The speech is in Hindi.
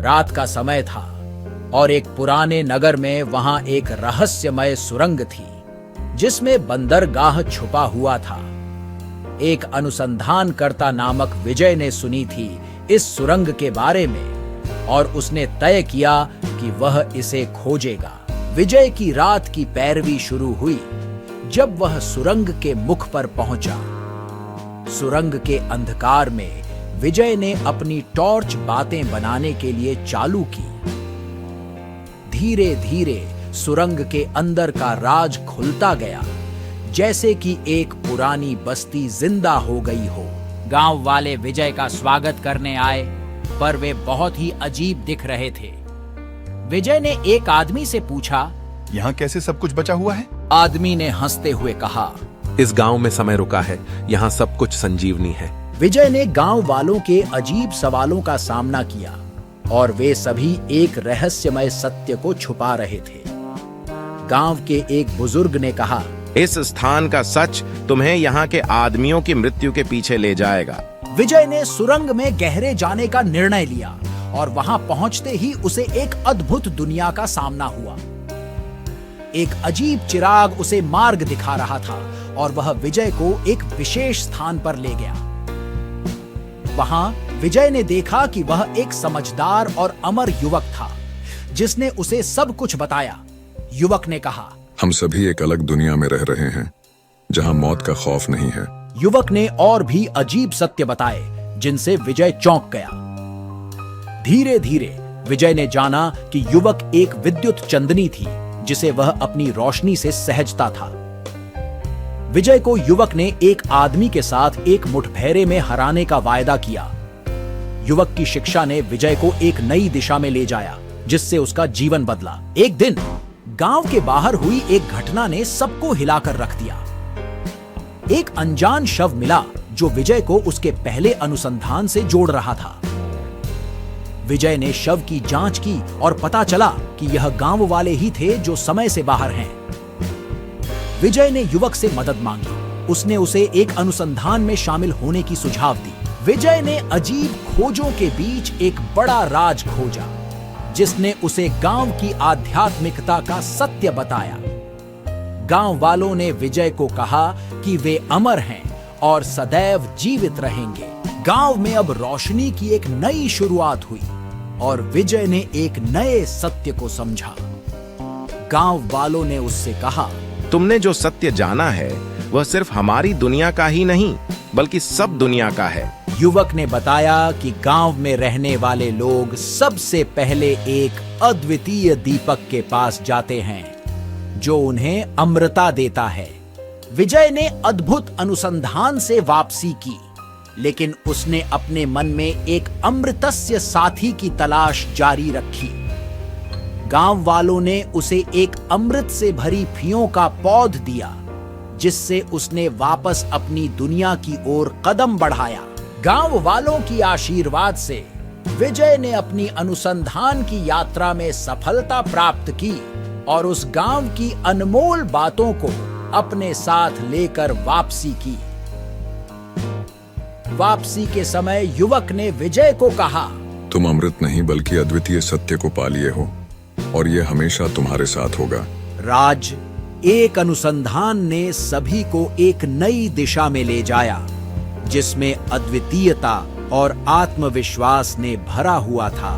रात का समय था और एक पुराने नगर में वहां एक रहस्यमय सुरंग थी जिसमें बंदरगाह छुपा हुआ था। एक अनुसंधानकर्ता नामक विजय ने सुनी थी इस सुरंग के बारे में और उसने तय किया कि वह इसे खोजेगा। विजय की रात की पैरवी शुरू हुई जब वह सुरंग के मुख पर पहुंचा। सुरंग के अंधकार में विजय ने अपनी टॉर्च बातें बनाने के लिए चालू की। धीरे धीरे सुरंग के अंदर का राज खुलता गया, जैसे कि एक पुरानी बस्ती जिंदा हो गई हो। गांव वाले विजय का स्वागत करने आए, पर वे बहुत ही अजीब दिख रहे थे। विजय ने एक आदमी से पूछा, यहाँ कैसे सब कुछ बचा हुआ है? आदमी ने हंसते हुए कहा, इस गांव में समय रुका है, यहाँ सब कुछ संजीवनी है। विजय ने गांव वालों के अजीब सवालों का सामना किया और वे सभी एक रहस्यमय सत्य को छुपा रहे थे। गांव के एक बुजुर्ग ने कहा, इस स्थान का सच तुम्हें यहाँ के आदमियों की मृत्यु के पीछे ले जाएगा। विजय ने सुरंग में गहरे जाने का निर्णय लिया और वहां पहुंचते ही उसे एक अद्भुत दुनिया का सामना हुआ। एक अजीब चिराग उसे मार्ग दिखा रहा था और वह विजय को एक विशेष स्थान पर ले गया। वहां विजय ने देखा कि वह एक समझदार और अमर युवक था जिसने उसे सब कुछ बताया। युवक ने कहा, हम सभी एक अलग दुनिया में रह रहे हैं जहां मौत का खौफ नहीं है। युवक ने और भी अजीब सत्य बताए जिनसे विजय चौंक गया। धीरे धीरे विजय ने जाना कि युवक एक विद्युत चंदनी थी जिसे वह अपनी रोशनी से सहजता था। विजय को युवक ने एक आदमी के साथ एक मुठभेड़ में हराने का वायदा किया। युवक की शिक्षा ने विजय को एक नई दिशा में ले जाया जिससे उसका जीवन बदला। एक दिन गांव के बाहर हुई एक घटना ने सबको हिलाकर रख दिया। एक अनजान शव मिला जो विजय को उसके पहले अनुसंधान से जोड़ रहा था। विजय ने शव की जांच की और पता चला कि यह गांव वाले ही थे जो समय से बाहर हैं। विजय ने युवक से मदद मांगी। उसने उसे एक अनुसंधान में शामिल होने की सुझाव दी। विजय ने अजीब खोजों के बीच एक बड़ा राज खोजा जिसने उसे गांव की आध्यात्मिकता का सत्य बताया। गांव वालों ने विजय को कहा कि वे अमर हैं और सदैव जीवित रहेंगे। गांव में अब रोशनी की एक नई शुरुआत हुई और विजय ने एक नए सत्य को समझा। गांव वालों ने उससे कहा, तुमने जो सत्य जाना है वह सिर्फ हमारी दुनिया का ही नहीं बल्कि सब दुनिया का है। युवक ने बताया कि गांव में रहने वाले लोग सबसे पहले एक अद्वितीय दीपक के पास जाते हैं जो उन्हें अमृता देता है। विजय ने अद्भुत अनुसंधान से वापसी की, लेकिन उसने अपने मन में एक अमृतस्य साथी की तलाश जारी रखी। गांव वालों ने उसे एक अमृत से भरी फियों का पौध दिया जिससे उसने वापस अपनी दुनिया की ओर कदम बढ़ाया। गांव वालों की आशीर्वाद से विजय ने अपनी अनुसंधान की यात्रा में सफलता प्राप्त की और उस गांव की अनमोल बातों को अपने साथ लेकर वापसी की। वापसी के समय युवक ने विजय को कहा, तुम अमृत नहीं बल्कि अद्वितीय सत्य को पा लिए हो और ये हमेशा तुम्हारे साथ होगा। राज एक अनुसंधान ने सभी को एक नई दिशा में ले जाया जिसमें अद्वितीयता और आत्मविश्वास ने भरा हुआ था।